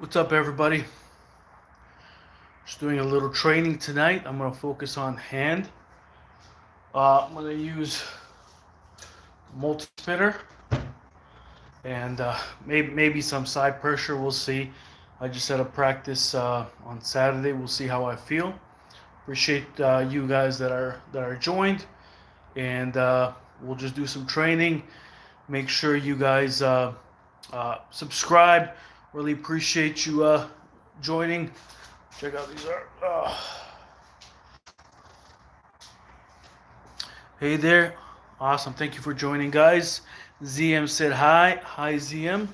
What's up, everybody? Just doing a little training tonight. I'm going to focus on hand. I'm going to use multi-spinner and maybe some side pressure. We'll see. I just had a practice on Saturday. We'll see how I feel. Appreciate you guys that are joined, and we'll just do some training. Make sure you guys subscribe. Really appreciate you joining. Check out these are. Hey there. Awesome. Thank you for joining, guys. ZM said hi. Hi, ZM.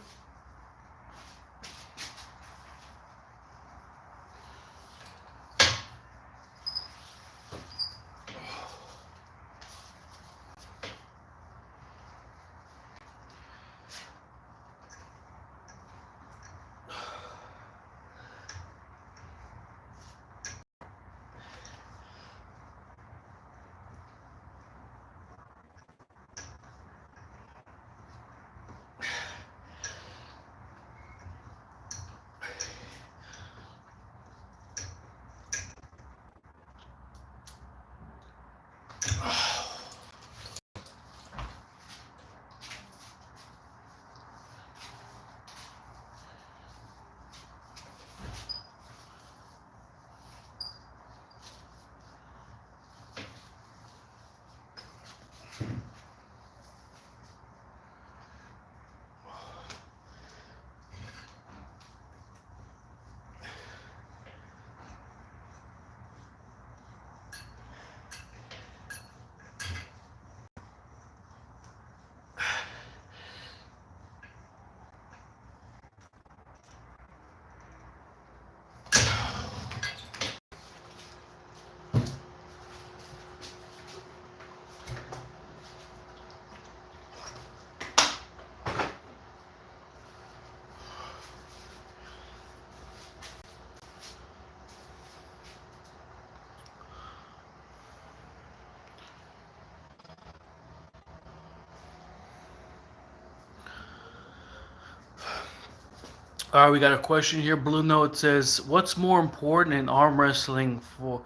All right, we got a question here. Blue Note says, "What's more important in arm wrestling for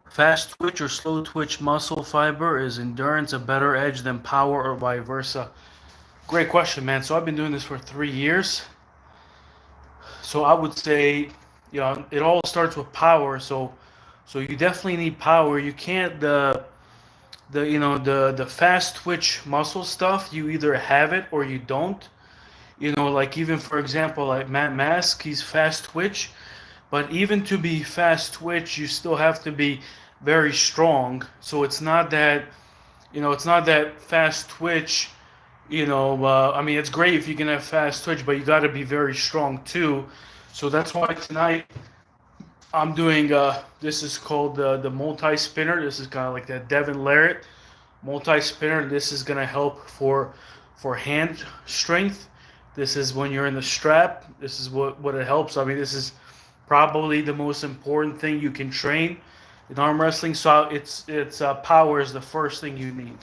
fast twitch or slow twitch muscle fiber? Is endurance a better edge than power or vice versa?" Great question, man. So I've been doing this for 3 years. So I would say, it all starts with power. So you definitely need power. You can't the fast twitch muscle stuff. You either have it or you don't. Like even for example, like Matt Mask, he's fast twitch, but even to be fast twitch, you still have to be very strong. So it's not that fast twitch. I mean, it's great if you can have fast twitch, but you got to be very strong too. So that's why tonight I'm doing. This is called the multi spinner. This is kind of like that Devin Larrett multi spinner. This is gonna help for hand strength. This is when you're in the strap. This is what it helps. I mean, this is probably the most important thing you can train in arm wrestling. So it's power is the first thing you need.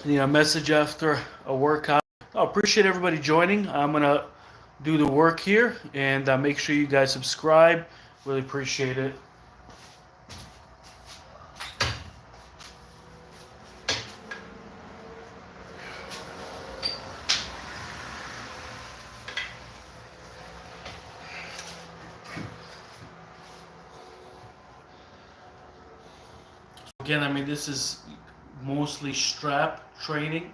A message after a workout. I appreciate everybody joining. I'm gonna do the work here and make sure you guys subscribe. Really appreciate it. Again, I mean, this is mostly strap training.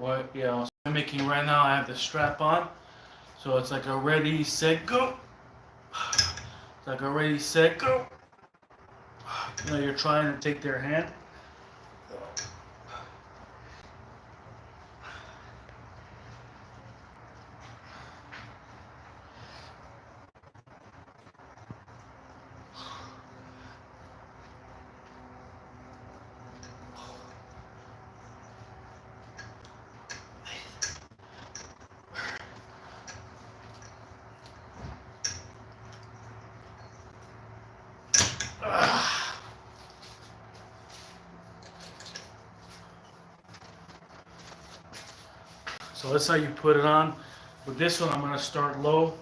So I'm making right now, I have the strap on. So it's like a ready, set, go. It's like a ready, set, go. You're trying to take their hand. So that's how you put it on. With this one, I'm going to start low.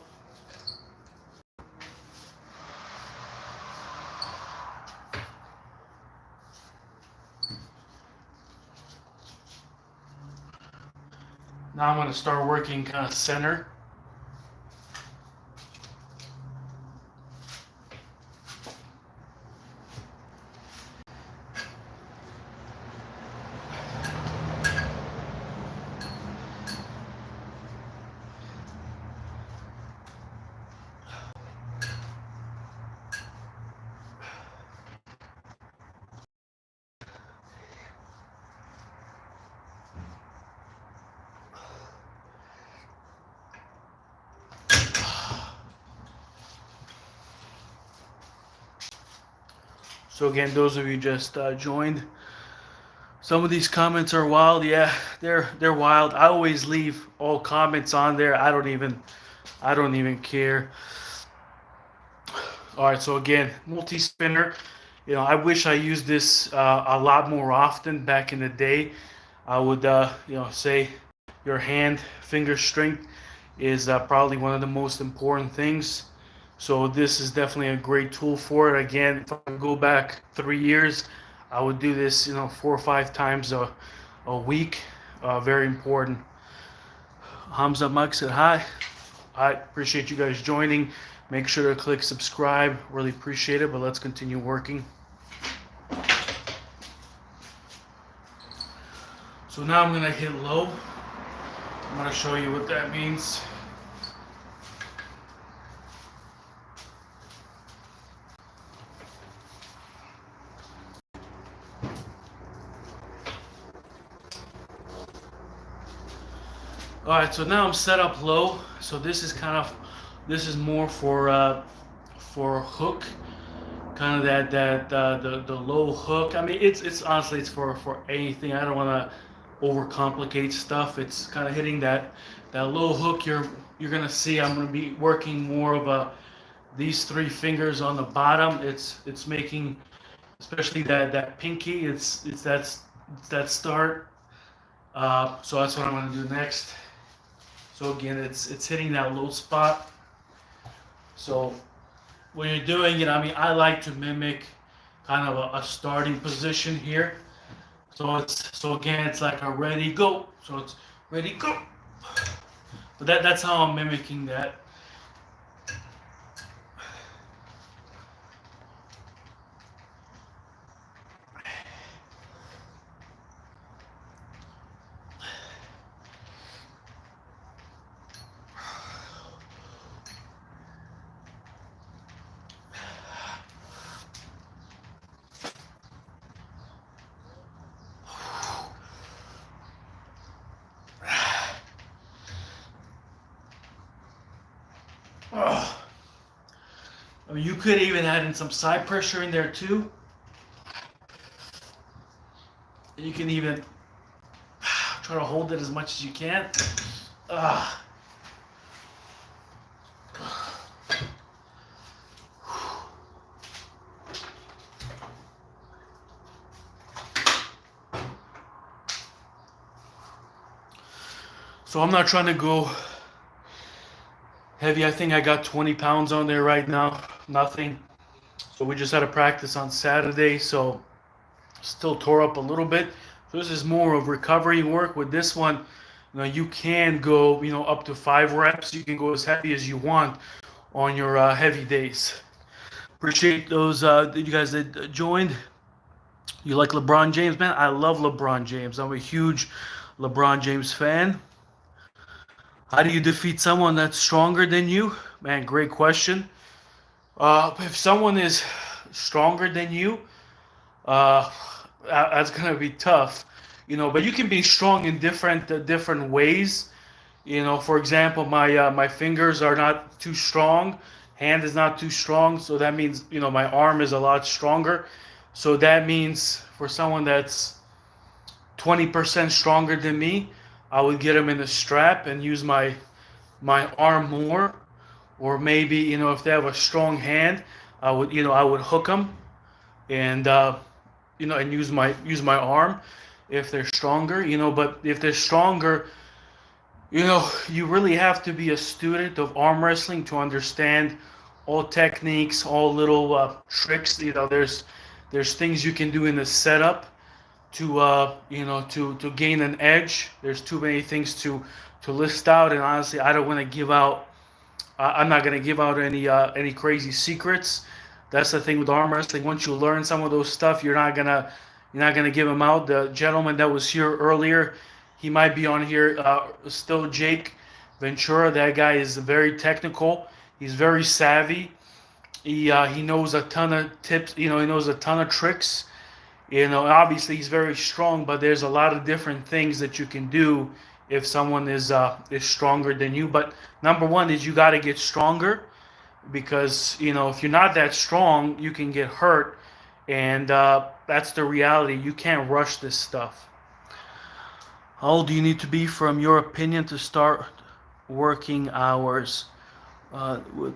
Now I'm going to start working kind of center. So again, those of you just joined, some of these comments are wild. Yeah, they're wild. I always leave all comments on there. I don't even care. All right, so again, multi-spinner. You know, I wish I used this a lot more often back in the day. I would, say your hand finger strength is probably one of the most important things. So this is definitely a great tool for it. Again, if I go back 3 years, I would do this, 4 or 5 times a week. Very important. Hamza Mike said hi. I appreciate you guys joining. Make sure to click subscribe. Really appreciate it. But let's continue working. So now I'm gonna hit low. I'm gonna show you what that means. All right, so now I'm set up low. So this is more for hook, kind of the low hook. I mean, it's honestly it's for anything. I don't want to overcomplicate stuff. It's kind of hitting that low hook. You're gonna see I'm gonna be working more of these 3 fingers on the bottom. It's making, especially that pinky. It's that start. So that's what I'm gonna do next. So again, it's hitting that low spot. So when you're doing it, I mean, I like to mimic kind of a starting position here. So again, it's like a ready go. So it's ready go. But that's how I'm mimicking that. I mean, you could even add in some side pressure in there too. You can even try to hold it as much as you can. So I'm not trying to go heavy. I think I got 20 pounds on there right now. Nothing. So we just had a practice on Saturday, so still tore up a little bit. So this is more of recovery work. With this one, you can go, up to 5 reps. You can go as heavy as you want on your heavy days. Appreciate those you guys that joined. You like LeBron James, man? I love LeBron James. I'm a huge LeBron James fan. How do you defeat someone that's stronger than you? Man, great question. If someone is stronger than you, that's gonna be tough, But you can be strong in different ways. For example, my fingers are not too strong, hand is not too strong, so that means my arm is a lot stronger. So that means for someone that's 20% stronger than me, I would get them in the strap and use my arm more. Or maybe, if they have a strong hand, I would hook them and and use my arm if they're stronger. But if they're stronger, You know, you really have to be a student of arm wrestling to understand all techniques, all little tricks. You know, there's things you can do in the setup to to gain an edge. There's too many things to list out, and honestly, I don't want to give out. I'm not gonna give out any crazy secrets. That's the thing with arm wrestling. Once you learn some of those stuff, you're not gonna give them out. The gentleman that was here earlier, he might be on here still. Jake Ventura. That guy is very technical. He's very savvy. He knows a ton of tips. You know, he knows a ton of tricks. You know, obviously he's very strong, but there's a lot of different things that you can do if someone is stronger than you. But number one is you got to get stronger because you know if you're not that strong, you can get hurt, and that's the reality. You can't rush this stuff. How old do you need to be, from your opinion, to start working hours? With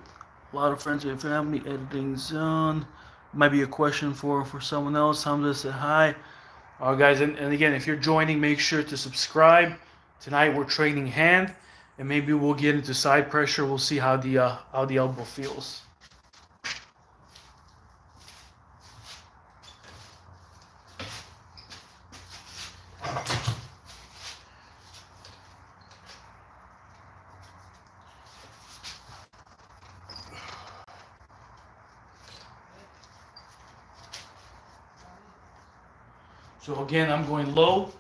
a lot of friends and family, editing zone. Might be a question for someone else. Hamza said hi. All right, guys, and again, if you're joining, make sure to subscribe. Tonight we're training hand, and maybe we'll get into side pressure. We'll see how the elbow feels. So again, I'm going low.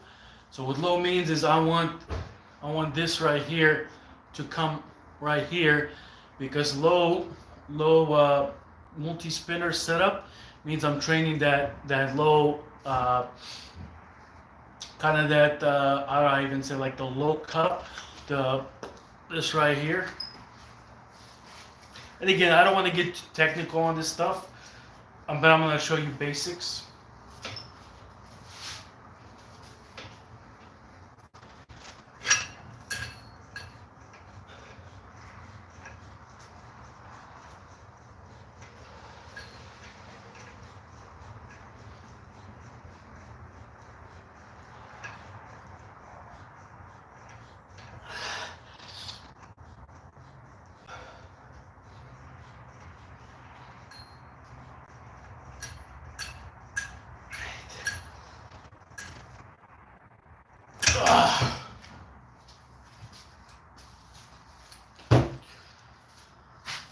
So what low means is I want this right here to come right here, because low multi-spinner setup means I'm training that low kind of that I don't even say like the low cup, this right here. And again, I don't want to get too technical on this stuff, but I'm going to show you basics.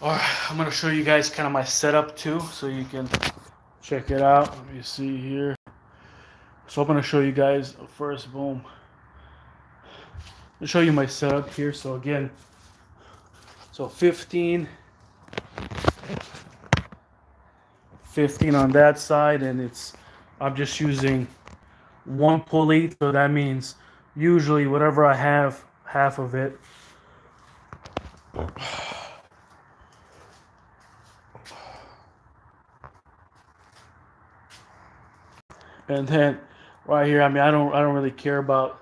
All right, I'm gonna show you guys kind of my setup too, so you can check it out. Let me see here. So I'm gonna show you guys first. Boom. I'll show you my setup here. So again, so 15 on that side, and I'm just using one pulley, so that means usually whatever I have, half of it. And then right here, I mean, I don't really care about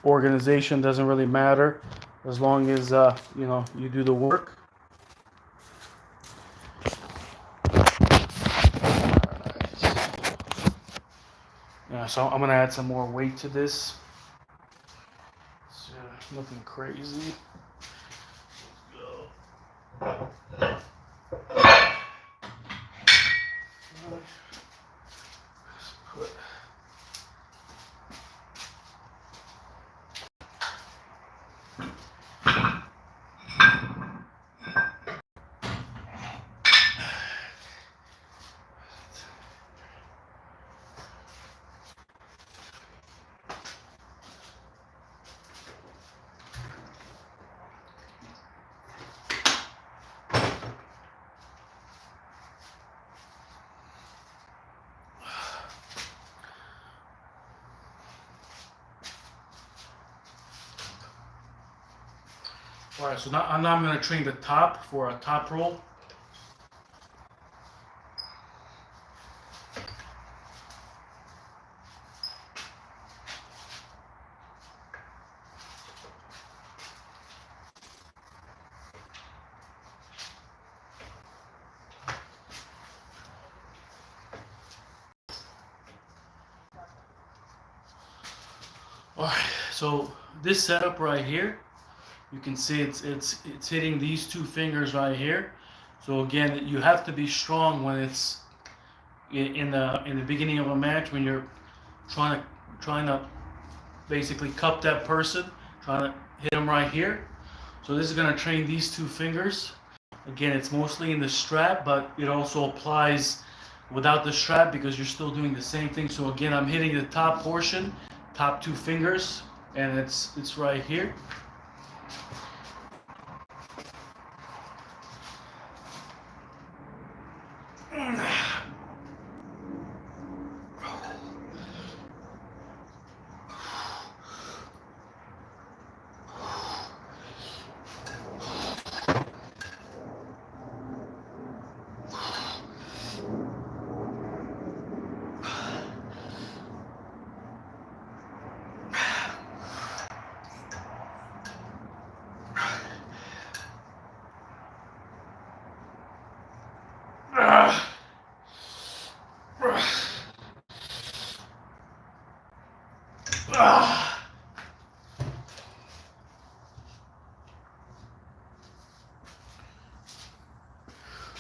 organization. Doesn't really matter as long as you do the work. Yeah, so I'm gonna add some more weight to this. It's nothing crazy. Let's go. All right, so now I'm going to train the top for a top roll. All right, so this setup right here, you can see it's hitting these two fingers right here. So again, you have to be strong when it's in the beginning of a match, when you're trying to basically cup that person, trying to hit them right here. So this is going to train these two fingers. Again, it's mostly in the strap, but it also applies without the strap because you're still doing the same thing. So again, I'm hitting the top portion, top two fingers, and it's right here.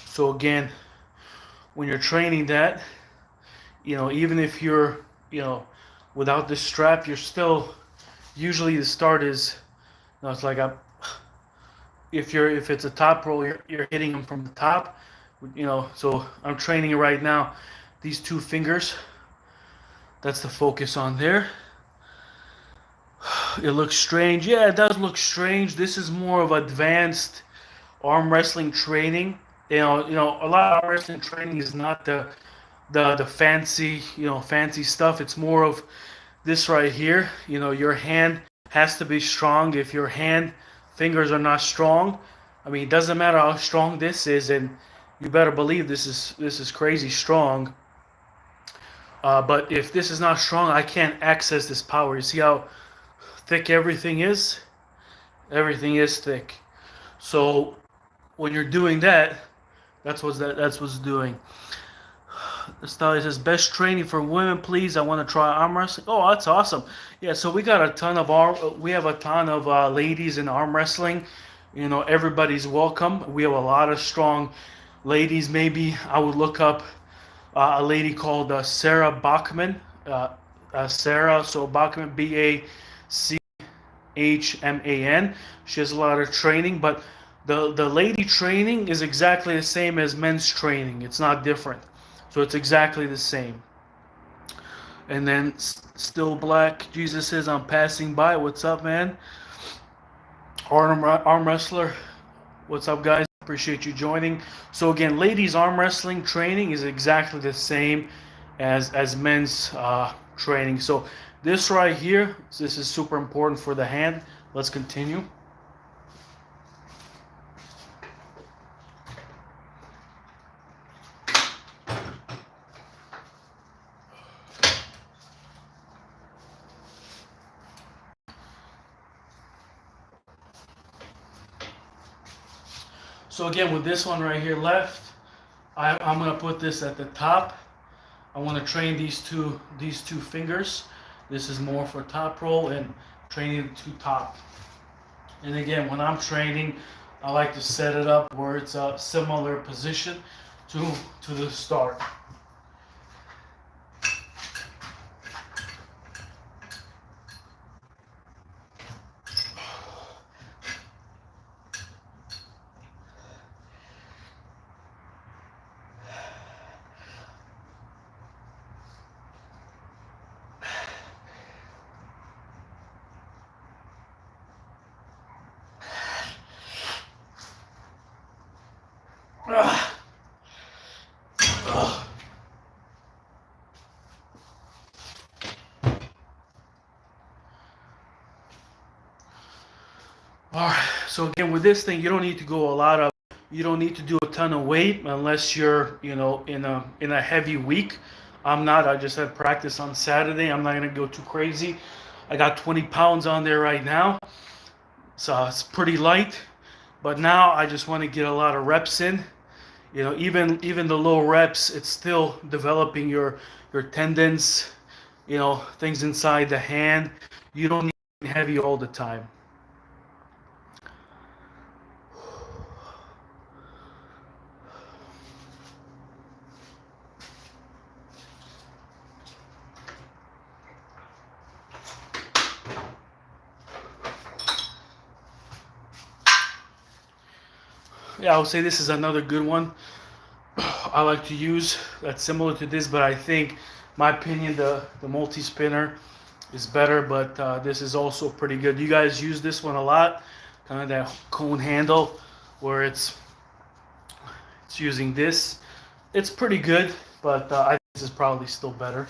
So again, when you're training that, even if you're, without the strap, you're still, usually the start is, it's like if it's a top roll, you're hitting them from the top, so I'm training it right now. These two fingers, that's the focus on there. It looks strange. Yeah, it does look strange. This is more of advanced arm wrestling training. A lot of arm wrestling training is not the fancy, fancy stuff. It's more of this right here. Your hand has to be strong. If your fingers are not strong, it doesn't matter how strong this is, and you better believe this is crazy strong. But if this is not strong, I can't access this power. You see how thick everything is? Everything is thick. So when you're doing that, that's what's doing. The style says best training for women, please. I want to try arm wrestling. Oh, that's awesome. Yeah, so we got a ton of ladies in arm wrestling. Everybody's welcome. We have a lot of strong ladies. Maybe I would look up a lady called Sarah Bachman. Sarah, so Bachman, Bachman. She has a lot of training, but the lady training is exactly the same as men's training. It's not different. So it's exactly the same. And then Still Black Jesus says, I'm passing by. What's up, man? Arm wrestler. What's up, guys? Appreciate you joining. So again, ladies arm wrestling training is exactly the same as men's training. So this right here, this is super important for the hand. Let's continue. So again, with this one right here left, I'm gonna put this at the top. I want to train these two fingers. This is more for top roll and training the two top. And again, when I'm training, I like to set it up where it's a similar position to the start. Alright, so again with this thing, you don't need to do a ton of weight unless you're, in a heavy week. I'm not. I just had practice on Saturday. I'm not gonna go too crazy. I got 20 pounds on there right now, so it's pretty light. But now I just want to get a lot of reps in. Even the low reps, it's still developing your tendons, things inside the hand. You don't need to heavy all the time. Yeah, I would say this is another good one I like to use that's similar to this, but I think, my opinion, the multi-spinner is better, but this is also pretty good. You guys use this one a lot, kind of that cone handle where it's using this. It's pretty good, but I think this is probably still better.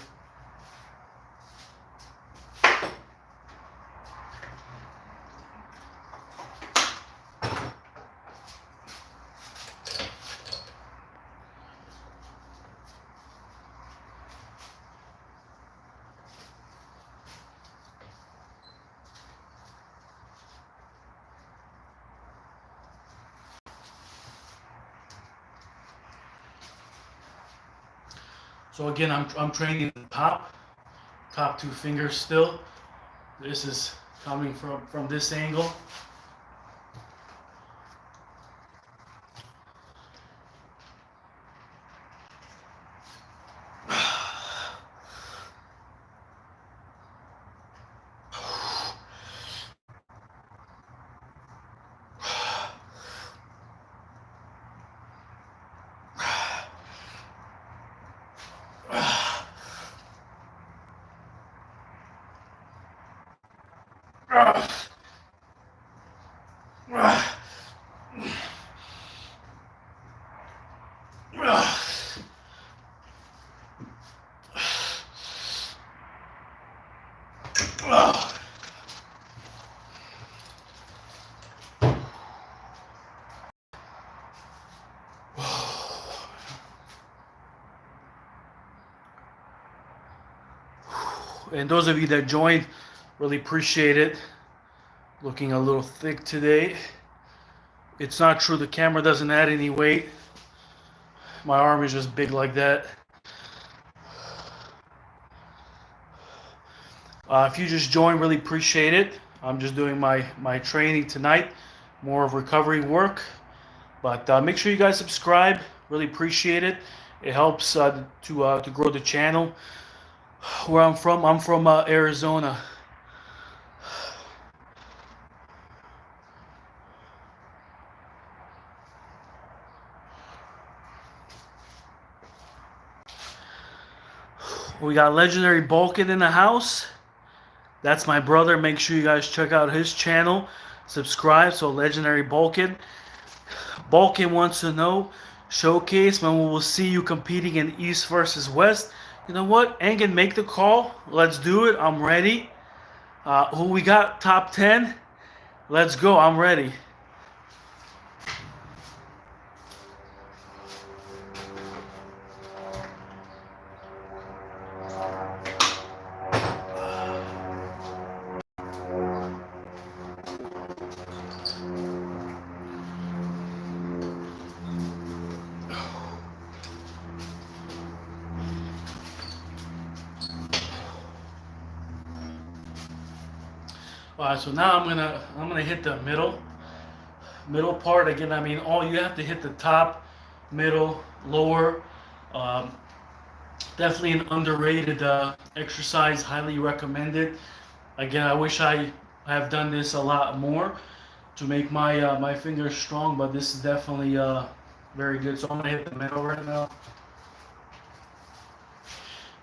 So again, I'm training the top two fingers still. This is coming from this angle. And those of you that joined, really appreciate it. Looking a little thick today. It's not true, the camera doesn't add any weight. My arm is just big like that. If you just joined, really appreciate it. I'm just doing my training tonight, more of recovery work. But make sure you guys subscribe. Really appreciate it. It helps to grow the channel. Where I'm from Arizona. We got legendary Balkan in the house. That's my brother. Make sure you guys check out his channel. Subscribe. So legendary Balkan. Balkan wants to know, showcase when we will see you competing in East versus West. You know what? Engen, make the call. Let's do it. I'm ready. Who we got? Top 10? Let's go. I'm ready. All right, so now I'm gonna hit the middle part again. I mean, all you have to hit the top, middle, lower. Um, Definitely an underrated exercise. Highly recommended. Again, I wish I have done this a lot more to make my my fingers strong, but this is definitely very good. So I'm gonna hit the middle right now.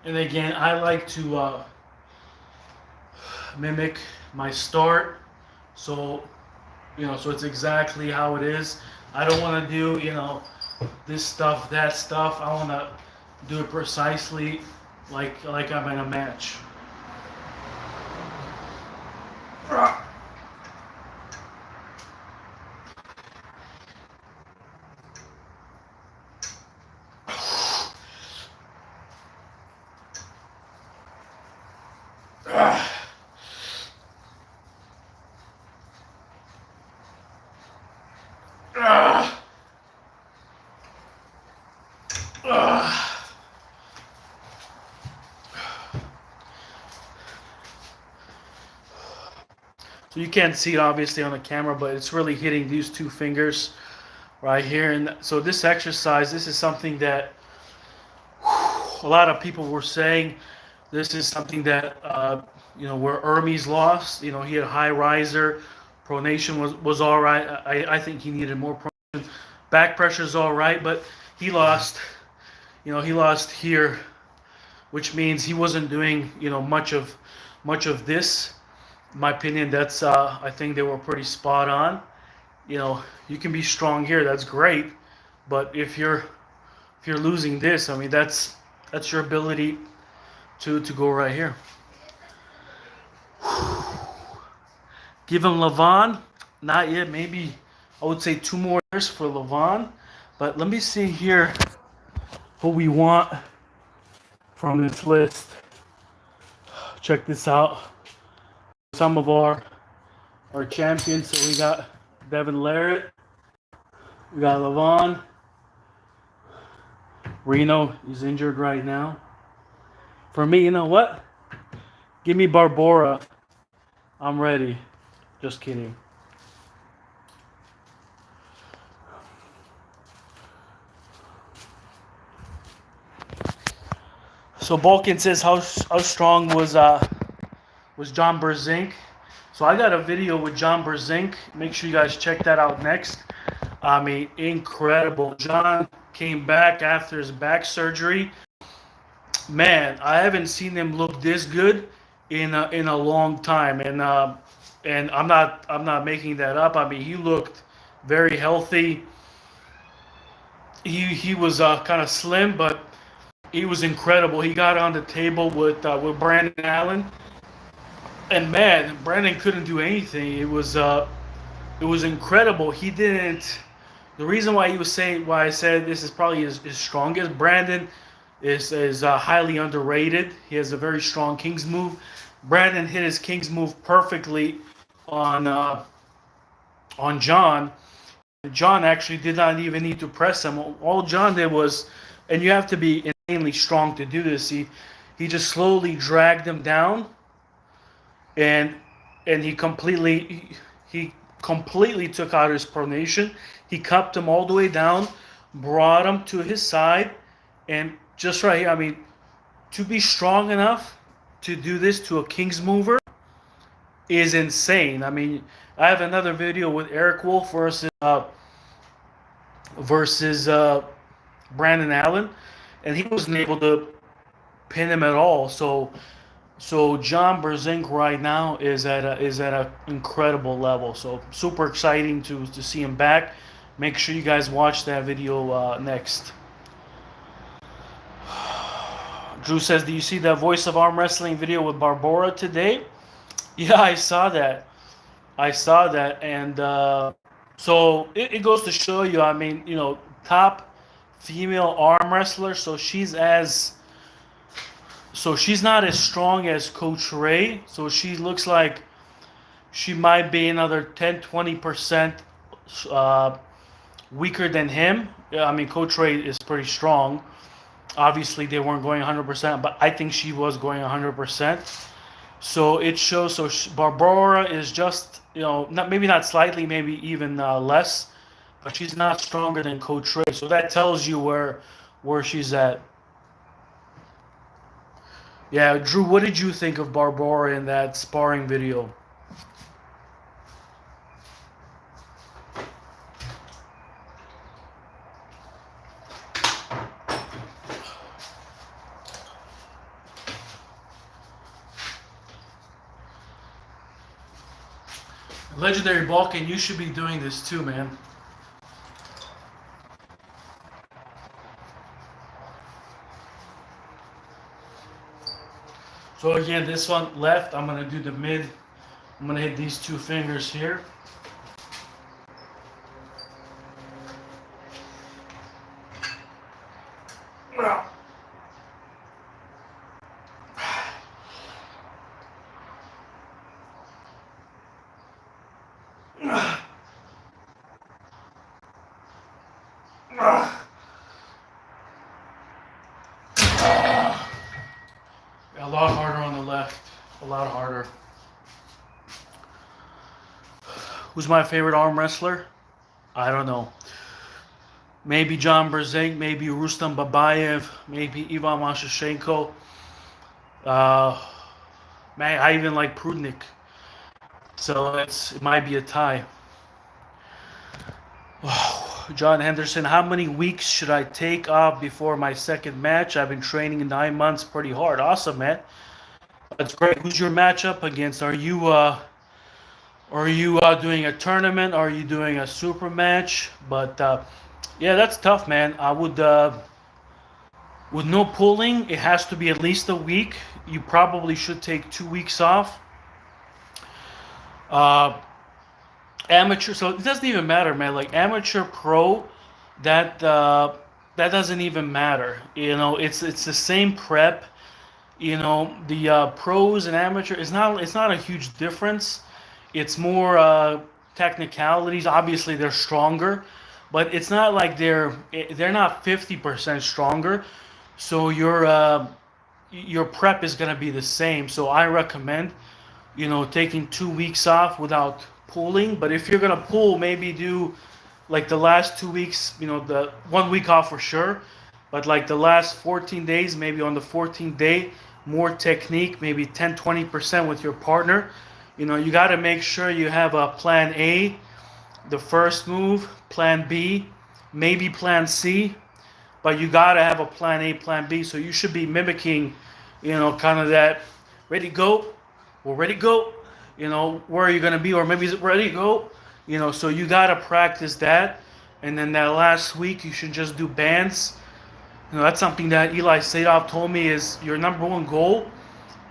And again, I like to mimic my start, so so it's exactly how it is. I don't want to do this stuff, that stuff. I want to do it precisely like I'm in a match. So you can't see it obviously on the camera, but it's really hitting these two fingers right here. And so this exercise, this is something that a lot of people were saying. This is something that where Hermes lost. He had high riser, pronation was all right. I think he needed more pronation. Back pressure is all right, but he lost. He lost here, which means he wasn't doing much of this. In my opinion, that's I think they were pretty spot on. You can be strong here, that's great, but if you're losing this, I mean that's your ability to go right here. Give him Levon, not yet. Maybe I would say 2 more years for Levon, but let me see here who we want from this list. Check this out. Some of our champions. So we got Devin Larrett, we got Levon. Reno is injured right now. For me, you know what? Give me Barbora. I'm ready. Just kidding. So Balkan says how strong was John Berzink. So I got a video with John Berzink. Make sure you guys check that out next. I mean, incredible. John came back after his back surgery. Man, I haven't seen him look this good in a long time. And I'm not making that up. I mean, he looked very healthy. He was kind of slim, but he was incredible. He got on the table with Brandon Allen. And man, Brandon couldn't do anything. It was incredible. He didn't. The reason why I said this is probably his strongest. Brandon is highly underrated. He has a very strong King's move. Brandon hit his King's move perfectly on John. John actually did not even need to press him. All John did was, and you have to be insanely strong to do this. He just slowly dragged him down. And he completely took out his pronation. He cupped him all the way down, brought him to his side, and just right here. I mean, to be strong enough to do this to a King's mover is insane. I mean, I have another video with Eric Wolf versus Brandon Allen, and he wasn't able to pin him at all. So John Berzink right now is at an incredible level. So super exciting to see him back. Make sure you guys watch that video next. Drew says, "Do you see that Voice of Arm Wrestling video with Barbora today?" Yeah, I saw that. And so it goes to show you. I mean, top female arm wrestler. So she's not as strong as Coach Ray. So she looks like she might be another 10-20% weaker than him. I mean, Coach Ray is pretty strong. Obviously, they weren't going 100%, but I think she was going 100%. So it shows. So Barbara is just, maybe not slightly, maybe even less, but she's not stronger than Coach Ray. So that tells you where she's at. Yeah, Drew, what did you think of Barbara in that sparring video? Legendary Balkan, you should be doing this too, man. So again, this one left, I'm going to do the mid. I'm going to hit these 2 fingers here. A lot harder on the left. A lot harder. Who's my favorite arm wrestler? I don't know. Maybe John Brzezinski, maybe Rustam Babayev, maybe Ivan Mashashenko. Uh, Man, I even like Prudnik. So it might be a tie. John Henderson, how many weeks should I take off before my second match? I've been training 9 months pretty hard. Awesome, man. That's great. Who's your matchup against? Are you doing a tournament? Are you doing a super match? But yeah, that's tough, man. I would with no pulling, it has to be at least a week. You probably should take 2 weeks off. Amateur, so it doesn't even matter, man. Like amateur, pro, that doesn't even matter. You know, it's the same prep. You know, the pros and amateur it's not a huge difference. It's more technicalities. Obviously, they're stronger, but it's not like they're not 50% stronger. So your prep is gonna be the same. So I recommend, taking 2 weeks off without pulling. But if you're gonna pull, maybe do like the last 2 weeks. The 1 week off for sure, but like the last 14 days, maybe on the 14th day, more technique, maybe 10-20% with your partner. You got to make sure you have a plan A, the first move, plan B, maybe plan C, but you got to have a plan A, plan B. So you should be mimicking, kind of that ready go, well, ready go, where are you going to be, or maybe is it ready go, so you got to practice that. And then that last week, you should just do bands. That's something that Eli Sadov told me is your number one goal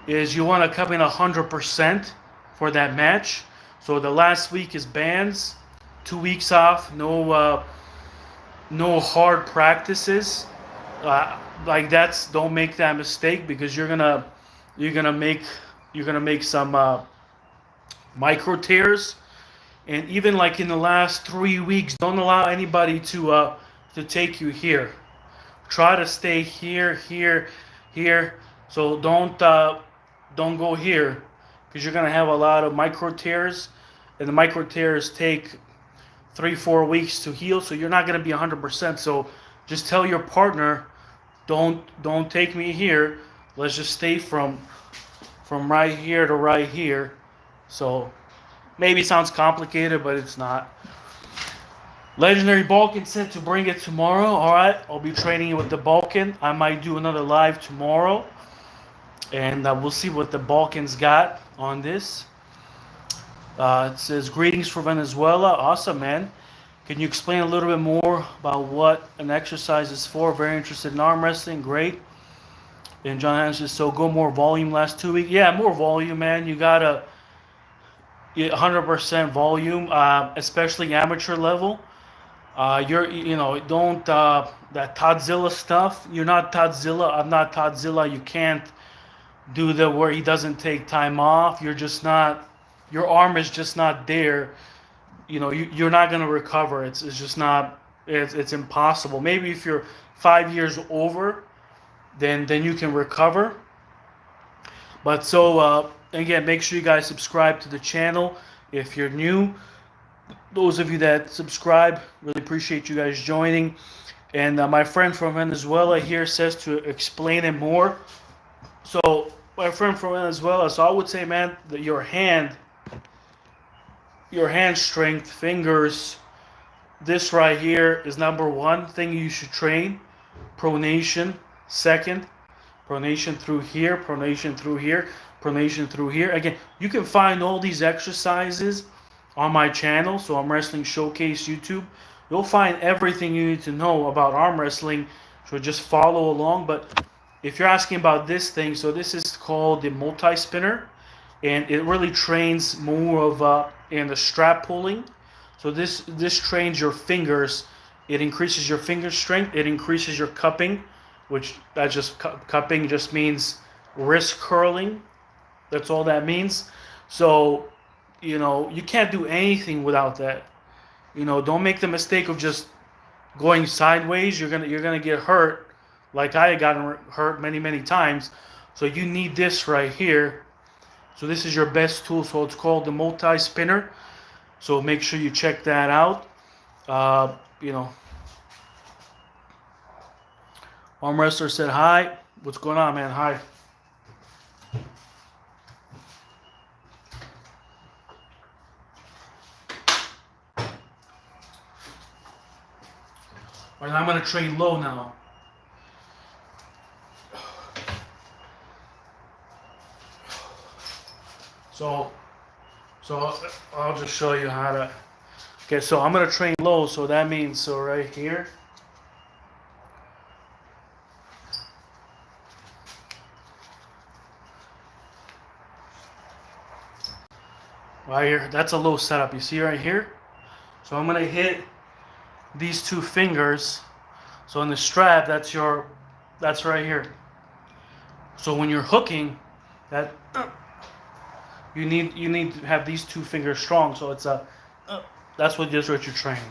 is you want to come in 100% for that match. So the last week is bands, 2 weeks off, no hard practices. Don't make that mistake, because you're gonna make some micro tears. And even like in the last 3 weeks, don't allow anybody to take you here. Try to stay here, here, here. So don't go here, because you're gonna have a lot of micro tears, and the micro tears take 3-4 weeks to heal. So you're not gonna be 100%. So just tell your partner, don't take me here. Let's just stay from right here to right here. So maybe it sounds complicated, but it's not. Legendary Balkan said to bring it tomorrow. All right, I'll be training with the Balkan. I might do another live tomorrow, and we'll see what the Balkans got on this. It says, greetings from Venezuela. Awesome, man. Can you explain a little bit more about what an exercise is for? Very interested in arm wrestling. Great. And John Hansen says, so go more volume last 2 weeks. Yeah, more volume, man. You got to 100% volume, especially amateur level. Don't that Todzilla stuff. You're not Todzilla. I'm not Todzilla. You can't do the where he doesn't take time off. You're just not. Your arm is just not there. You're not gonna recover. It's just not. It's impossible. Maybe if you're 5 years over, then you can recover. But so again, make sure you guys subscribe to the channel if you're new. Those of you that subscribe, really appreciate you guys joining. And my friend from Venezuela here says to explain it more. So my friend from Venezuela, so I would say, man, that your hand strength, fingers, this right here is number one thing you should train. Pronation, second. Pronation through here, pronation through here, pronation through here. Again, you can find all these exercises on my channel, so Arm Wrestling Showcase YouTube. You'll find everything you need to know about arm wrestling, so just follow along. But if you're asking about this thing, so this is called the multi-spinner, and it really trains more of in the strap pulling. So this trains your fingers. It increases your finger strength. It increases your cupping, which cupping just means wrist curling. That's all that means. So you can't do anything without that. Don't make the mistake of just going sideways. You're gonna get hurt, like I got hurt many times. So you need this right here. So this is your best tool. So it's called the multi-spinner. So make sure you check that out. You know, Arm Wrestler said hi. What's going on, man? Hi. All right, I'm gonna train low now. So I'll just show you how to. Okay, so I'm gonna train low. So that means right here. Right here, that's a low setup. You see right here? So I'm gonna hit these two fingers. So in the strap, that's right here. So when you're hooking, that you need to have these two fingers strong. So it's that's what you're training.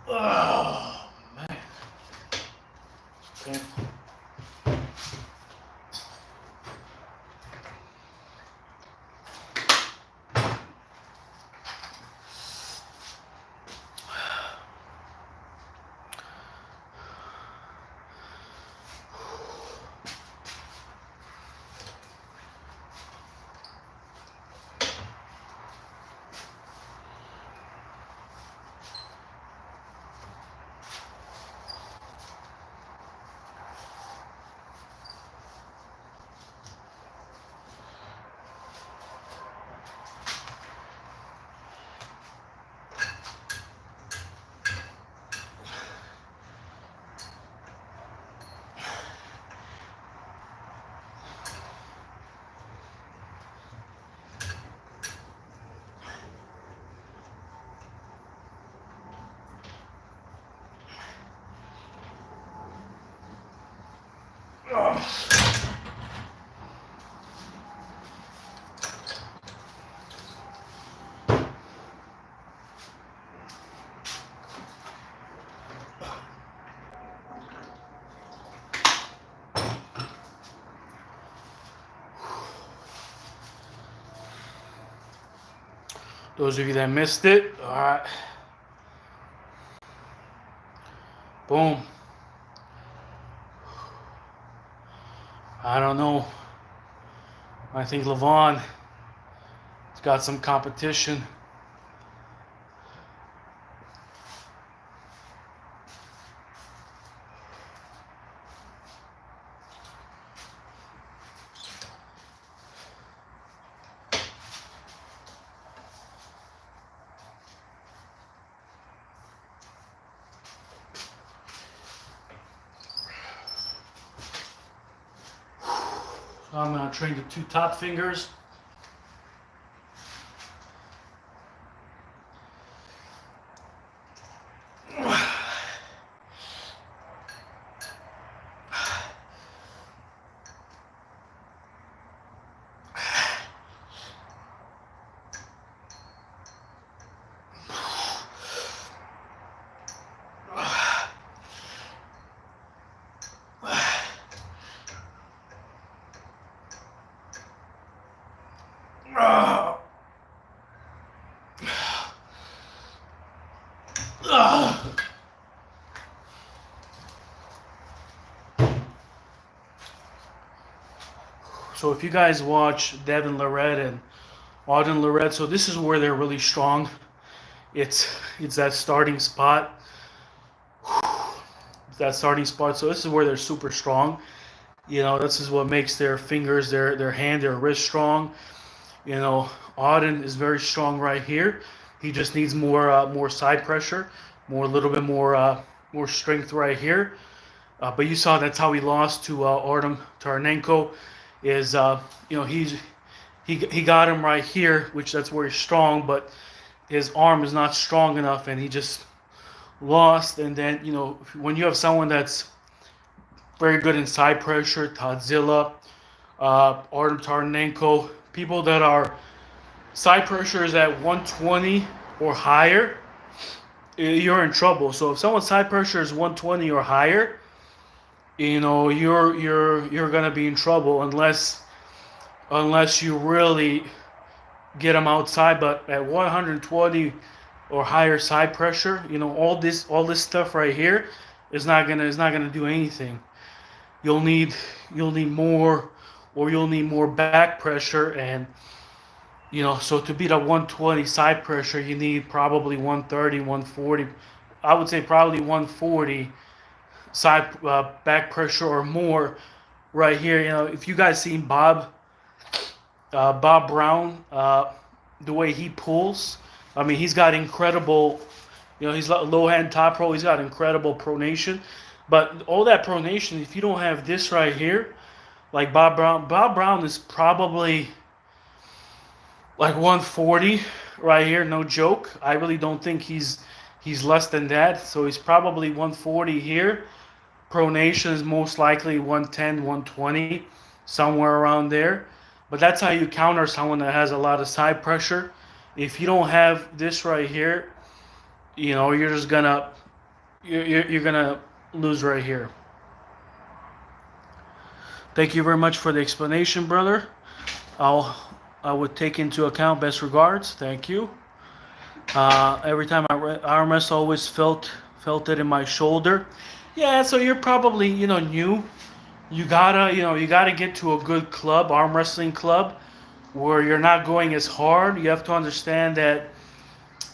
Oh man. Okay. Those of you that missed it, all right. Boom. I don't know. I think Levon has got some competition. So I'm going to train the two top fingers. So if you guys watch Devin Lorette and Auden Lorette, so this is where they're really strong. It's that starting spot. It's that starting spot. So this is where they're super strong. You know, this is what makes their fingers, their hand, their wrist strong. You know, Auden is very strong right here. He just needs more side pressure, a little bit more strength right here. But you saw that's how he lost to Artem Tarnenko. Is he got him right here, which that's where he's strong, but his arm is not strong enough, and he just lost. And then when you have someone that's very good in side pressure, Tadzilla, Artem Tarnenko, people that are side pressure is at 120 or higher, you're in trouble. So if someone's side pressure is 120 or higher, you're gonna be in trouble unless you really get them outside. But at 120 or higher side pressure, all this stuff right here is not gonna do anything. You'll need more, or you'll need more back pressure. And so to beat a 120 side pressure, you need probably 130, 140. I would say probably 140 side back pressure or more right here. If you guys seen Bob Brown, the way he pulls, I mean, he's got incredible, he's low hand Toproll. He's got incredible pronation. But all that pronation, if you don't have this right here, like Bob Brown is probably like 140 right here, no joke. I really don't think he's less than that. So he's probably 140 here. Pronation is most likely 110, 120, somewhere around there. But that's how you counter someone that has a lot of side pressure. If you don't have this right here, you're just gonna you're gonna lose right here. Thank you very much for the explanation, brother. I would take into account. Best regards. Thank you. Every time I arm wrestle, always felt it in my shoulder. Yeah, so you're probably new. You gotta get to a good club, arm wrestling club, where you're not going as hard. You have to understand that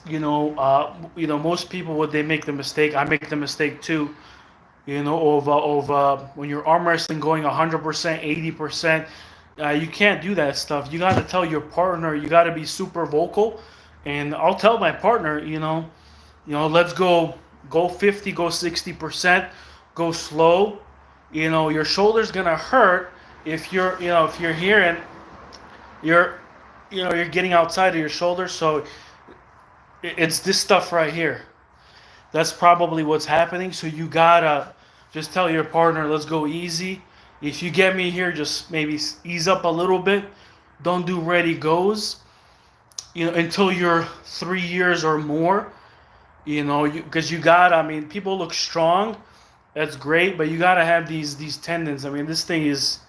most people, what they make the mistake, I make the mistake too. Of when you're arm wrestling going 100%, 80%. You can't do that stuff. You got to tell your partner. You got to be super vocal, and I'll tell my partner, let's go 50, go 60%, go slow. Your shoulder's gonna hurt if you're here and you're getting outside of your shoulder. So it's this stuff right here. That's probably what's happening. So you gotta just tell your partner, let's go easy. If you get me here, just maybe ease up a little bit. Don't do ready goes, until you're 3 years or more, because people look strong. That's great, but you got to have these tendons. I mean, this thing is,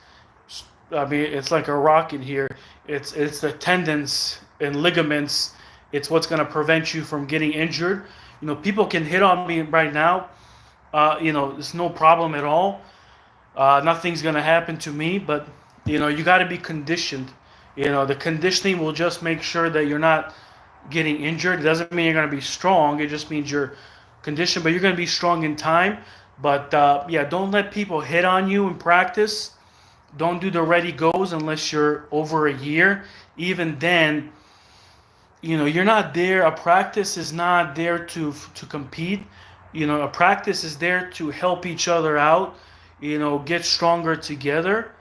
it's like a rocket here. It's the tendons and ligaments. It's what's going to prevent you from getting injured. People can hit on me right now. It's no problem at all. Nothing's going to happen to me, but, you got to be conditioned. The conditioning will just make sure that you're not getting injured. It doesn't mean you're going to be strong. It just means you're conditioned, but you're going to be strong in time. But, don't let people hit on you in practice. Don't do the ready goes unless you're over a year. Even then, you're not there. A practice is not there to compete. A practice is there to help each other out, get stronger together.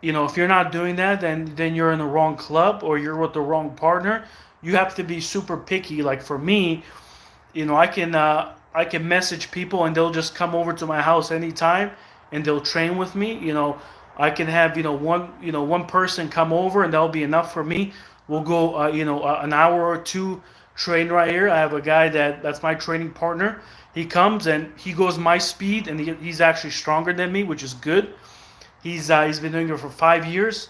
If you're not doing that, then you're in the wrong club or you're with the wrong partner. You have to be super picky. Like for me, I can message people and they'll just come over to my house anytime and they'll train with me. I can have one person come over and that'll be enough for me. We'll go an hour or two train right here. I have a guy that's my training partner. He comes and he goes my speed, and he's actually stronger than me, which is good. He's been doing it for 5 years,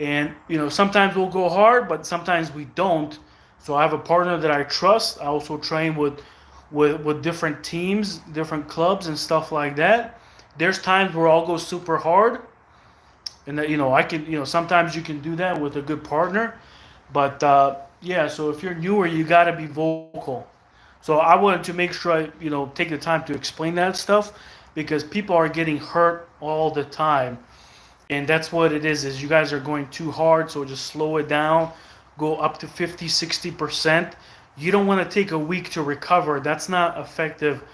and sometimes we'll go hard, but sometimes we don't. So I have a partner that I trust. I also train with different teams, different clubs, and stuff like that. There's times where I'll go super hard, and that I can sometimes you can do that with a good partner, but so if you're newer, you got to be vocal. So I wanted to make sure I take the time to explain that stuff, because people are getting hurt all the time, and that's what it is you guys are going too hard. So just slow it down, go up to 50, 60%. You don't want to take a week to recover. That's not effective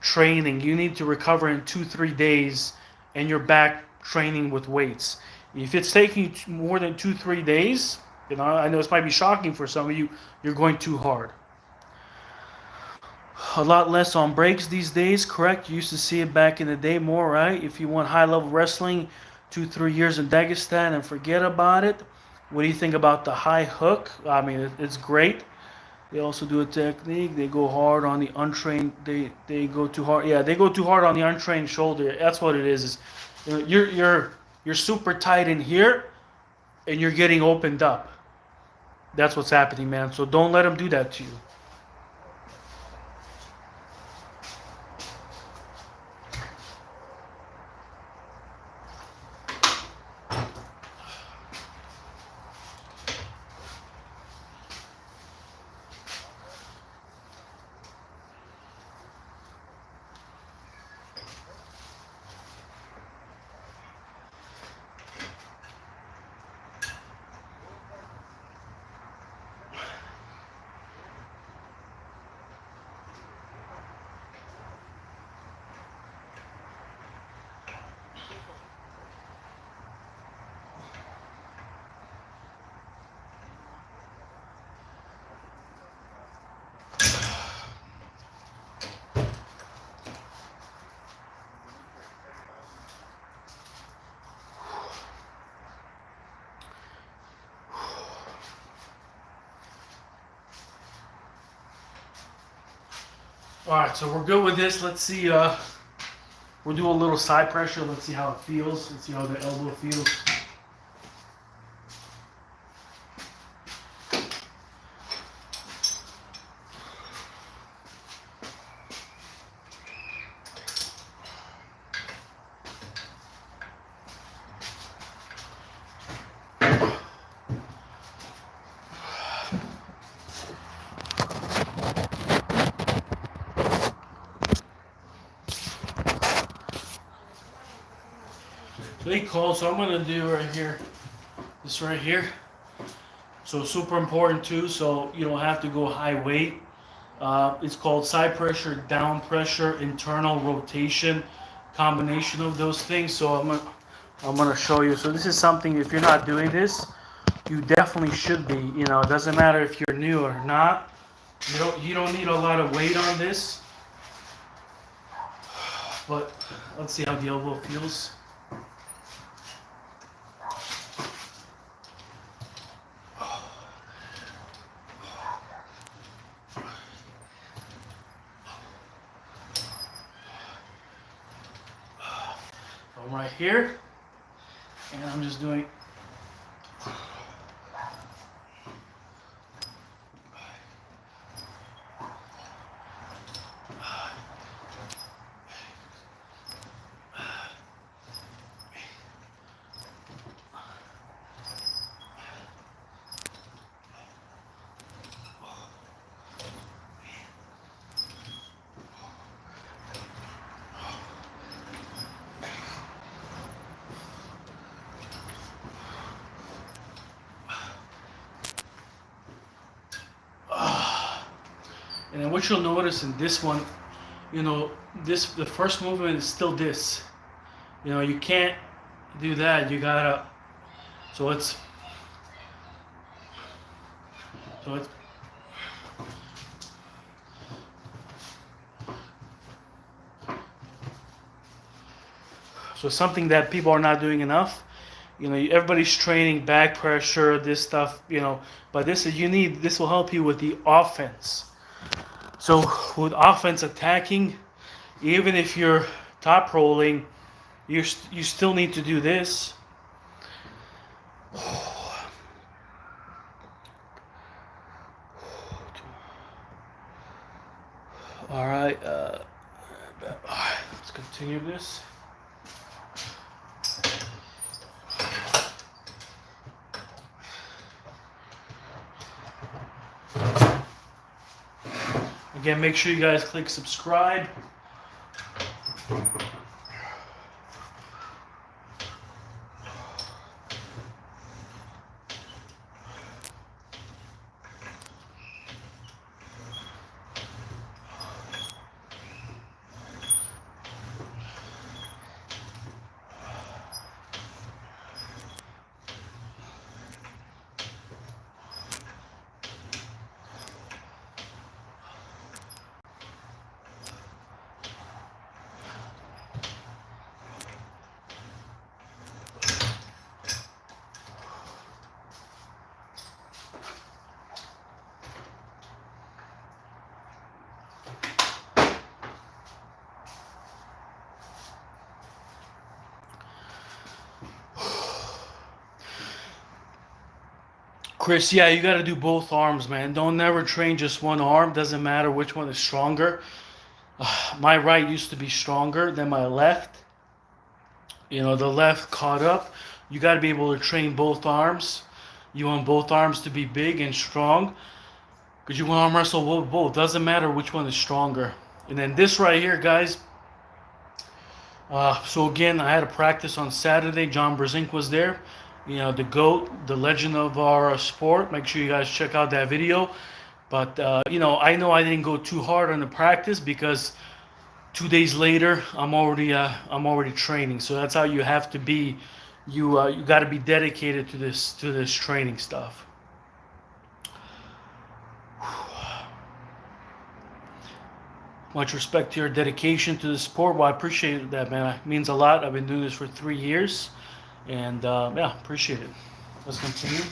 training. You need to recover in 2-3 days, and you're back training with weights. If it's taking more than 2-3 days, I know this might be shocking for some of you, you're going too hard. A lot less on breaks these days, correct? You used to see it back in the day more, right? If you want high level wrestling, 2-3 years in Dagestan and forget about it. What do you think about the high hook? I mean, it's great. They also do a technique. They go hard on the untrained. They go too hard. Yeah, they go too hard on the untrained shoulder. That's what it is. You're super tight in here, and you're getting opened up. That's what's happening, man. So don't let them do that to you. All right, so we're good with this. Let's see. We'll do a little side pressure. Let's see how it feels. Let's see how the elbow feels. They call, so I'm gonna do right here, this right here. So super important too, so you don't have to go high weight. It's called side pressure, down pressure, internal rotation, combination of those things. So I'm gonna show you. So this is something, if you're not doing this, you definitely should be. It doesn't matter if you're new or not. You don't need a lot of weight on this. But let's see how the elbow feels. I'm right here, and I'm just doing. And then what you'll notice in this one, the first movement is still this. You can't do that. You gotta. So it's. So something that people are not doing enough. Everybody's training back pressure, this stuff. But this will help you with the offense. So with offense attacking, even if you're top rolling, you still need to do this. All right, let's continue this. Again, make sure you guys click subscribe. Chris, yeah, you got to do both arms, man. Don't never train just one arm. Doesn't matter which one is stronger. My right used to be stronger than my left. You know, the left caught up. You got to be able to train both arms. You want both arms to be big and strong because you want to arm wrestle with both. Doesn't matter which one is stronger. And then this right here, guys. So again, I had a practice on Saturday. John Brezink was there. You know, the GOAT, the legend of our sport. Make sure you guys check out that video. But, you know I didn't go too hard on the practice because 2 days later, I'm already training. So that's how you have to be. You got to be dedicated to this training stuff. Much respect to your dedication to the sport. Well, I appreciate that, man. It means a lot. I've been doing this for 3 years, and yeah, appreciate it. Let's continue.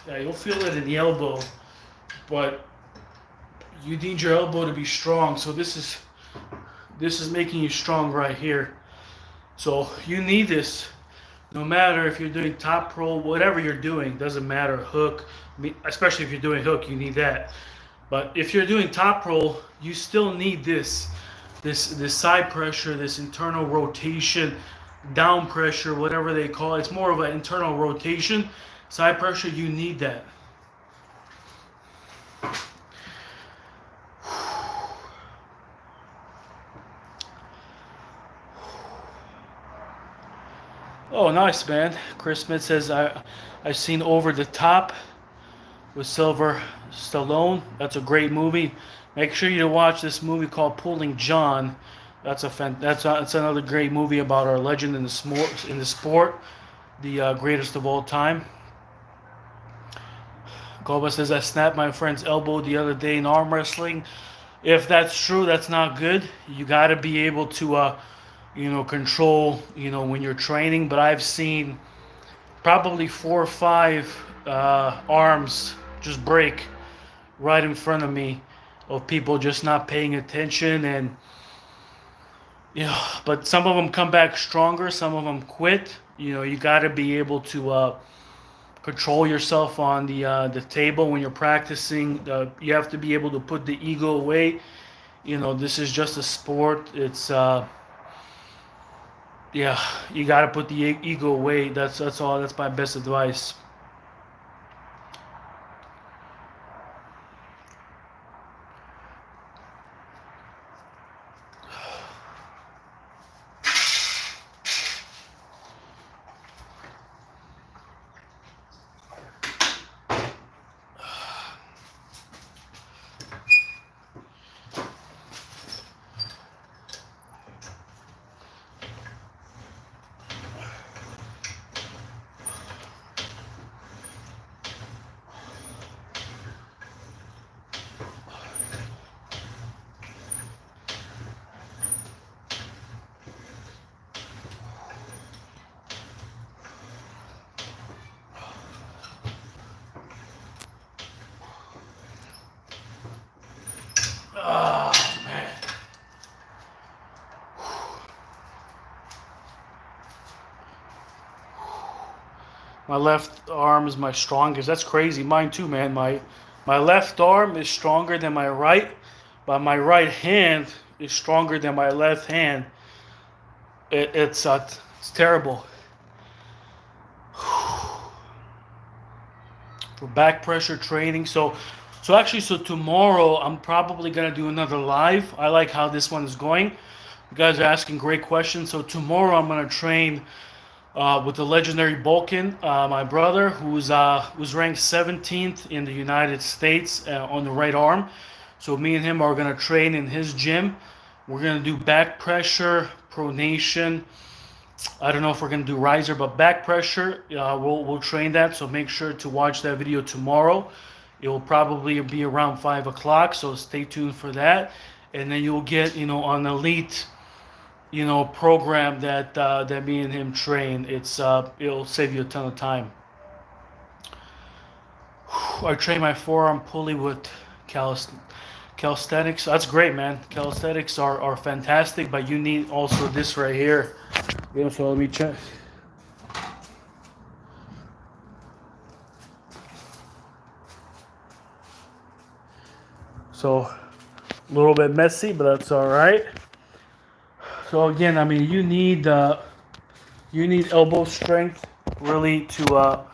Yeah, you'll feel it in the elbow, but you need your elbow to be strong. So this is making you strong right here. So you need this, no matter if you're doing Toproll, whatever you're doing, doesn't matter. Hook, especially if you're doing hook, you need that. But if you're doing Toproll, you still need this side pressure, this internal rotation, down pressure, whatever they call it. It's more of an internal rotation. Side pressure, you need that. Oh, nice, man. Chris Smith says, I've seen Over the Top with Sylvester Stallone. That's a great movie. Make sure you watch this movie called Pulling John. That's another great movie about our legend in the sport, the greatest of all time. Goba says, I snapped my friend's elbow the other day in arm wrestling. If that's true, that's not good. You got to be able to, control, when you're training. But I've seen probably 4 or 5 arms just break right in front of me of people just not paying attention. And, but some of them come back stronger. Some of them quit. You got to be able to control yourself on the table when you're practicing. You have to be able to put the ego away. This is just a sport. It's you got to put the ego away. That's all. That's my best advice. Oh, man. My left arm is my strongest. That's crazy. Mine too, man. My left arm is stronger than my right, but my right hand is stronger than my left hand. It's terrible. For back pressure training. So tomorrow I'm probably gonna do another live. I like how this one is going. You guys are asking great questions. So tomorrow I'm gonna train with the legendary Balkan, my brother, who's ranked 17th in the United States on the right arm. So me and him are gonna train in his gym. We're gonna do back pressure, pronation. I don't know if we're gonna do riser, but back pressure, we'll train that. So make sure to watch that video tomorrow. It will probably be around 5 o'clock. So stay tuned for that, and then you'll get an elite program that me and him train. It'll save you a ton of time. I train my forearm pulley with calisthenics. That's great, man. Calisthenics are fantastic, but you need also this right here. So let me check. So a little bit messy, but that's all right. So again, I mean, you need elbow strength really to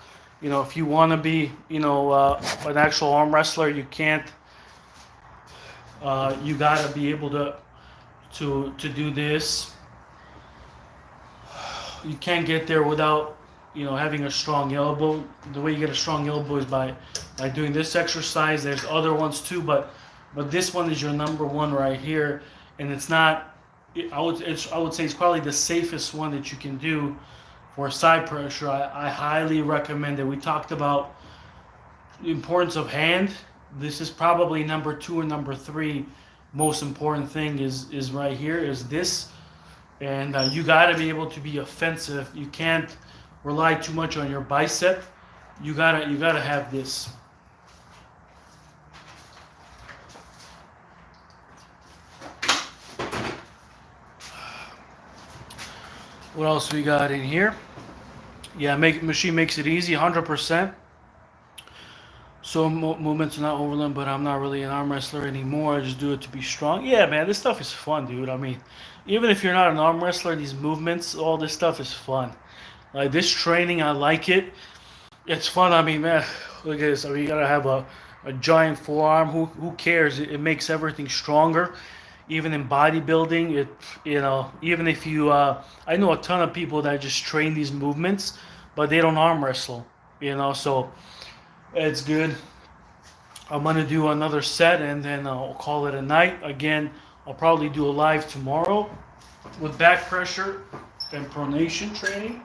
if you want to be an actual arm wrestler, you can't. You gotta be able to do this. You can't get there without having a strong elbow. The way you get a strong elbow is by doing this exercise. There's other ones too, but this one is your number one right here, and it's not. I would say it's probably the safest one that you can do for side pressure. I highly recommend it. We talked about the importance of hand. This is probably number 2 or number 3 most important thing is right here is this, and you got to be able to be offensive. You can't rely too much on your bicep. You gotta have this. What else we got in here? Yeah, machine makes it easy, 100%. So movements are not overland, but I'm not really an arm wrestler anymore. I just do it to be strong. Yeah, man, this stuff is fun, dude. I mean, even if you're not an arm wrestler, these movements, all this stuff is fun. Like this training, I like it. It's fun. I mean, man, look at this. I mean, you gotta have a giant forearm. Who cares? It makes everything stronger. Even in bodybuilding, even if you, I know a ton of people that just train these movements, but they don't arm wrestle, so it's good. I'm going to do another set and then I'll call it a night. Again, I'll probably do a live tomorrow with back pressure and pronation training.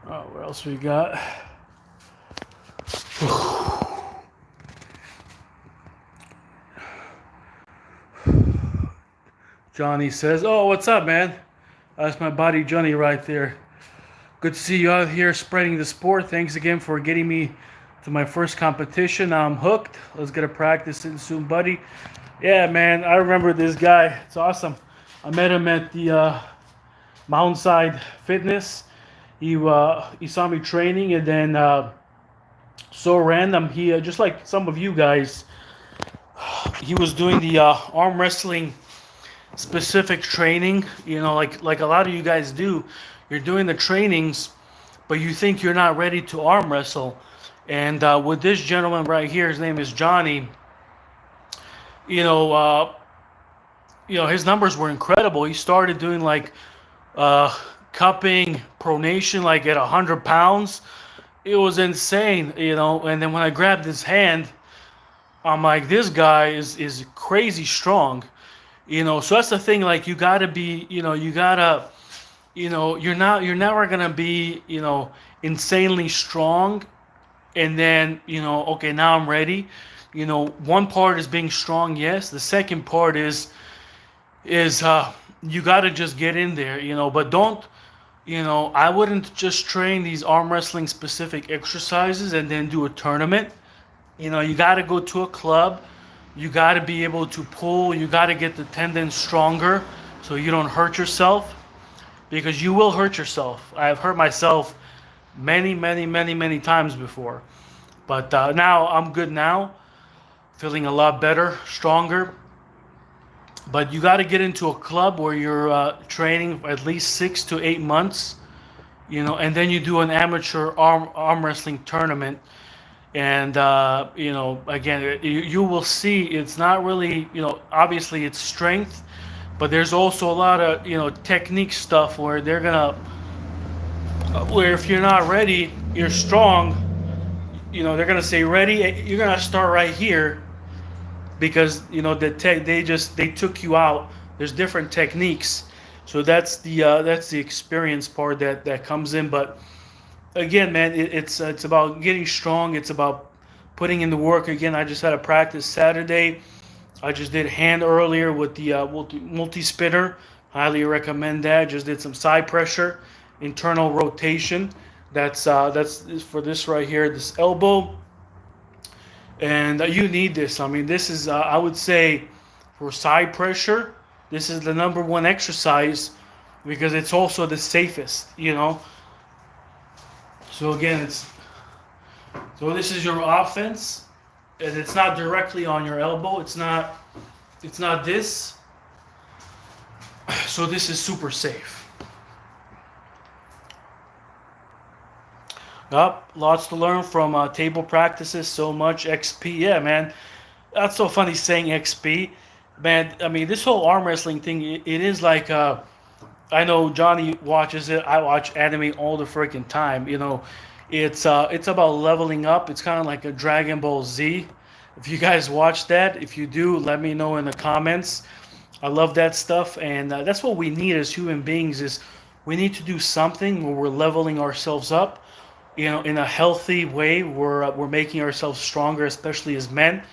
What else we got? Johnny says, "Oh, what's up, man?" That's my buddy Johnny right there. Good to see you out here spreading the sport. Thanks again for getting me to my first competition. Now I'm hooked. Let's get a practice in soon, buddy. Yeah, man, I remember this guy. It's awesome. I met him at the Mountainside Fitness. He saw me training, and then so random, he just like some of you guys, he was doing the arm wrestling specific training. Like a lot of you guys do. You're doing the trainings, but you think you're not ready to arm wrestle. And with this gentleman right here, his name is Johnny. you know, uh, his numbers were incredible. He started doing like uh, cupping, pronation, like at 100 pounds. It was insane, And then when I grabbed his hand, I'm like, this guy is crazy strong, So that's the thing. Like, you gotta be, you gotta, you're never gonna be, insanely strong, and then, okay, now I'm ready. One part is being strong, yes. The second part is you gotta just get in there, But don't, I wouldn't just train these arm wrestling specific exercises and then do a tournament. You got to go to a club. You got to be able to pull. You got to get the tendons stronger so you don't hurt yourself, because you will hurt yourself. I've hurt myself many, many, many, many times before. But now I'm good now, feeling a lot better, stronger. But you got to get into a club where you're training for at least 6 to 8 months, and then you do an amateur arm wrestling tournament. And again, you will see it's not really, obviously it's strength, but there's also a lot of technique stuff where they're gonna, where if you're not ready, you're strong. They're gonna say ready. You're gonna start right here, because they took you out. There's different techniques, so that's the experience part that comes in. But again, man, it's about getting strong. It's about putting in the work. Again, I just had a practice Saturday. I just did hand earlier with the multi spinner. Highly recommend that. Just did some side pressure, internal rotation. That's for this right here, this elbow. And you need this. I mean, this is I would say, for side pressure, this is the number one exercise, because it's also the safest. So again, this is your offense, and it's not directly on your elbow. It's not this. So this is super safe. Lots to learn from table practices. So much XP. Yeah, man. That's so funny saying XP. Man, I mean, this whole arm wrestling thing, it is like, I know Johnny watches it. I watch anime all the freaking time. It's about leveling up. It's kind of like a Dragon Ball Z. If you guys watch that, if you do, let me know in the comments. I love that stuff, and that's what we need as human beings. Is we need to do something where we're leveling ourselves up, in a healthy way. We're making ourselves stronger, especially as men.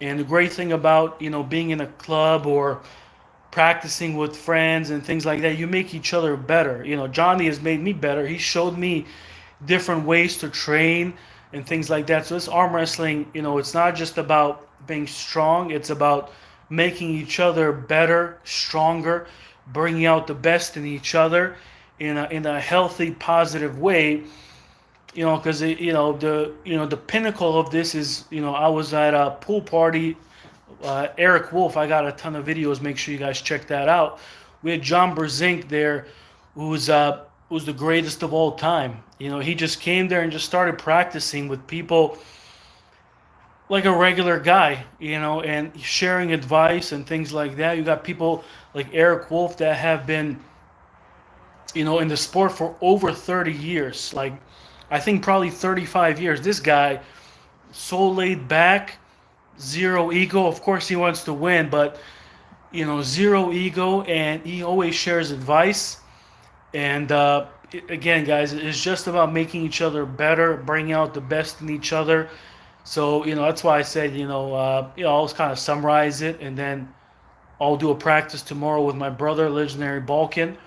And the great thing about being in a club or practicing with friends and things like that, you make each other better. Johnny has made me better. He showed me different ways to train and things like that. So this arm wrestling, it's not just about being strong. It's about making each other better, stronger, bringing out the best in each other in a healthy, positive way. Because the pinnacle of this is, I was at a pool party. Eric Wolf, I got a ton of videos. Make sure you guys check that out. We had John Brzezinski there, who's the greatest of all time. He just came there and just started practicing with people like a regular guy, and sharing advice and things like that. You got people like Eric Wolf that have been, in the sport for over 30 years. Like, I think probably 35 years. This guy, so laid back, zero ego. Of course, he wants to win, but zero ego, and he always shares advice. And again, guys, it's just about making each other better, bringing out the best in each other. So that's why I said I'll just kind of summarize it, and then I'll do a practice tomorrow with my brother, Legendary Balkan.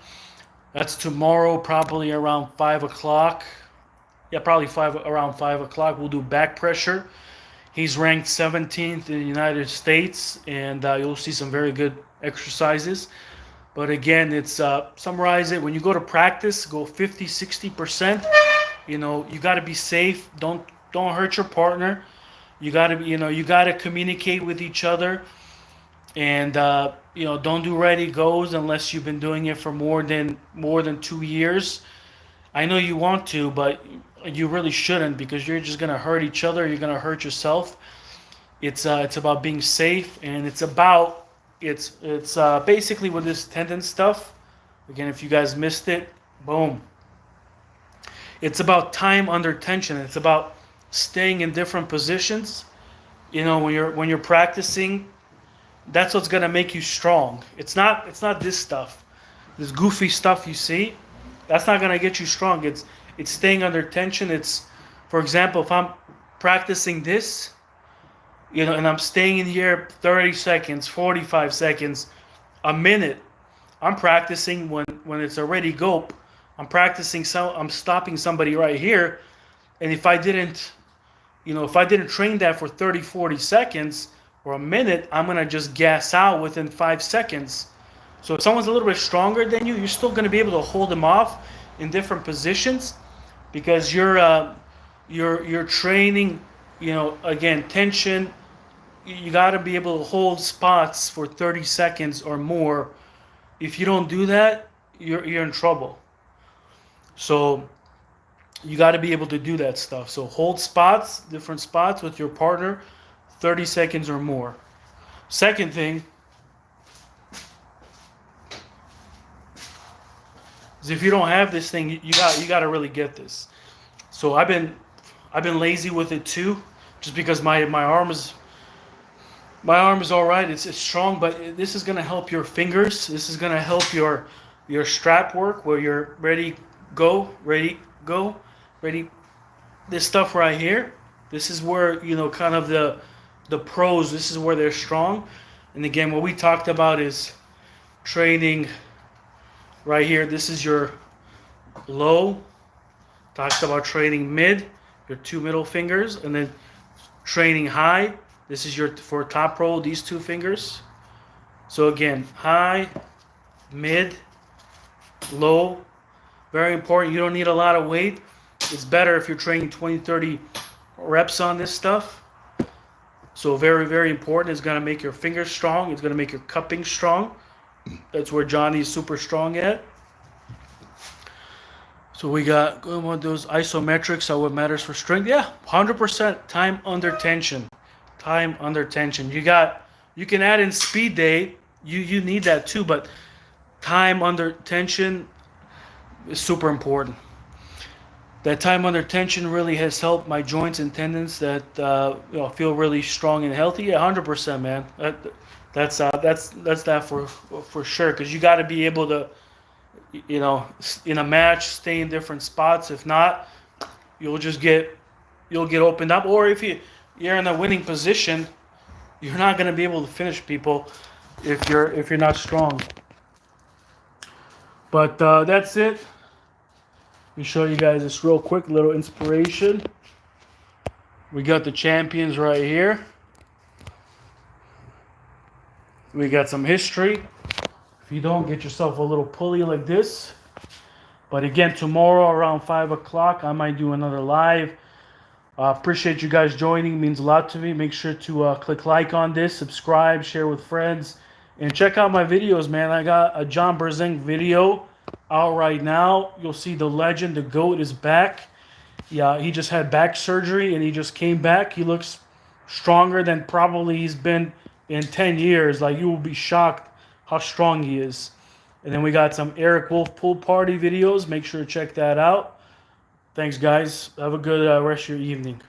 That's tomorrow, probably around 5 o'clock. Yeah, probably around 5 o'clock. We'll do back pressure. He's ranked 17th in the United States, and you'll see some very good exercises. But again, it's summarize it. When you go to practice, go 50-60%. You got to be safe. Don't hurt your partner. You got to you got to communicate with each other, and don't do ready goes unless you've been doing it for more than 2 years. I know you want to, but you really shouldn't, because you're just gonna hurt each other. You're gonna hurt yourself. It's about being safe, and it's basically with this tendon stuff. Again, if you guys missed it, boom. It's about time under tension. It's about staying in different positions. When you're practicing, that's what's gonna make you strong. It's not this stuff, this goofy stuff you see. That's not gonna get you strong. It's staying under tension. It's, for example, if I'm practicing this, and I'm staying in here 30 seconds, 45 seconds, a minute. I'm practicing when it's already go. I'm practicing, I'm stopping somebody right here, and if I didn't train that for 30, 40 seconds or a minute, I'm gonna just gas out within 5 seconds. So if someone's a little bit stronger than you, you're still gonna be able to hold them off in different positions because you're training. Again, tension. You got to be able to hold spots for 30 seconds or more. If you don't do that, you're in trouble. So you got to be able to do that stuff. So hold spots, different spots with your partner, 30 seconds or more. Second thing is, if you don't have this thing, you got to really get this. So I've been lazy with it too, just because my arm is all right. It's strong, but this is gonna help your fingers. This is gonna help your strap work, where you're ready, go. This stuff right here. This is where kind of the pros. This is where they're strong. And again, what we talked about is training right here. This is your low. Talked about training mid, your two middle fingers, and then training high. This is for Toproll, these two fingers. So again, high, mid, low. Very important. You don't need a lot of weight. It's better if you're training 20, 30 reps on this stuff. So very, very important. It's going to make your fingers strong. It's going to make your cupping strong. That's where Johnny's super strong at. So we got those isometrics are what matters for strength. Yeah, 100% time under tension. Time under tension. You can add in speed day. You need that too, but time under tension is super important. That time under tension really has helped my joints and tendons that feel really strong and healthy. Yeah, 100%, man. That's that for sure. Because you got to be able to, in a match, stay in different spots. If not, you'll get opened up. Or if you're in a winning position, you're not going to be able to finish people if you're not strong. But that's it. Let me show you guys this real quick little inspiration. We got the champions right here. We got some history. If you don't, get yourself a little pulley like this. But again, tomorrow around 5 o'clock, I might do another live. Appreciate you guys joining. It means a lot to me. Make sure to click like on this, subscribe, share with friends, and check out my videos, man. I got a John Berzeng video out right now. You'll see the legend, the GOAT, is back. Yeah, he just had back surgery and he just came back. He looks stronger than probably he's been in 10 years. Like, you will be shocked how strong he is. And then we got some Eric Wolf pool party videos. Make sure to check that out. Thanks, guys. Have a good rest of your evening.